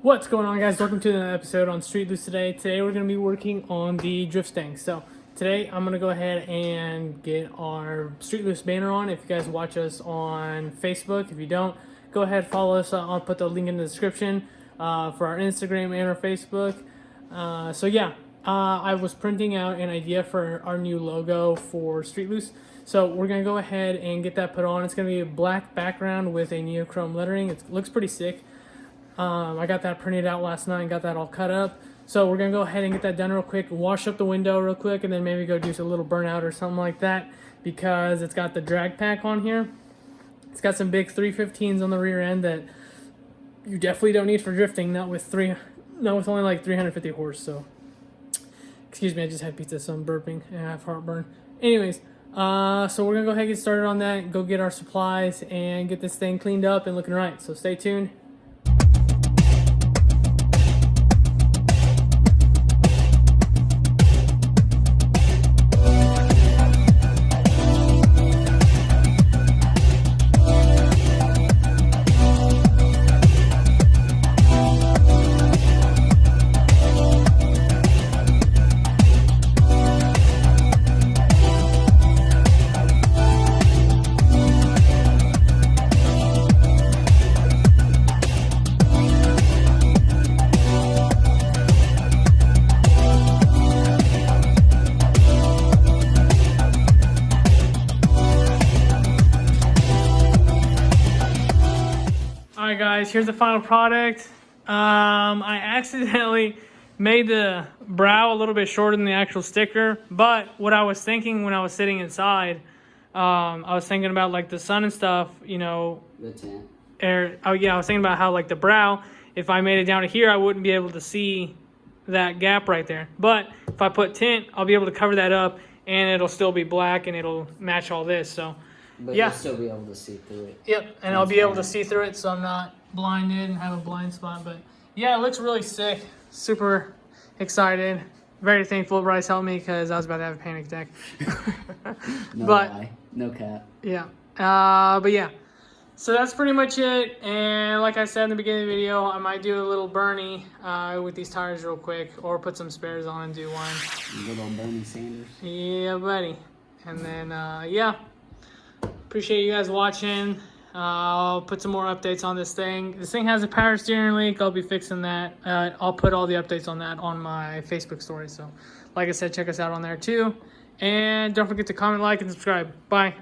What's going on, guys? Welcome to another episode on Streetloose today. Today we're going to be working on the drift stang. So today I'm going to go ahead and get our Streetloose banner on. If you guys watch us on Facebook, if you don't, go ahead, follow us. I'll put the link in the description for our Instagram and our Facebook. I was printing out an idea for our new logo for Streetloose. So we're going to go ahead and get that put on. It's going to be a black background with a neochrome lettering. It looks pretty sick. I got that printed out last night and got that all cut up. So we're going to go ahead and get that done real quick, wash up the window real quick, and then maybe go do a little burnout or something like that because it's got the drag pack on here. It's got some big 315s on the rear end that you definitely don't need for drifting, not with only like 350 horse. So, excuse me, I just had pizza, so I'm burping and I have heartburn. Anyways, so we're going to go ahead and get started on that, go get our supplies, and get this thing cleaned up and looking right. So stay tuned. Alright guys, here's the final product. I accidentally made the brow a little bit shorter than the actual sticker, but what I was thinking when I was sitting inside, I was thinking about like the sun and stuff, you know. The tint. I was thinking about how like the brow, if I made it down to here, I wouldn't be able to see that gap right there. But if I put tint, I'll be able to cover that up and it'll still be black and it'll match all this. So But yeah, you'll still be able to see through it. Yep, and I'll be able to see through it so I'm not blinded and have a blind spot. But yeah, it looks really sick. Super excited. Very thankful Bryce helped me because I was about to have a panic attack. No lie. No cap. Yeah. But yeah. So that's pretty much it. And like I said in the beginning of the video, I might do a little Bernie with these tires real quick, or put some spares on and do one. Little Bernie Sanders. Yeah, buddy. And then, yeah. Appreciate you guys watching. I'll put some more updates on this thing. This thing has a power steering leak. I'll be fixing that. I'll put all the updates on that on my Facebook story. So, like I said, check us out on there too. And don't forget to comment, like, and subscribe. Bye.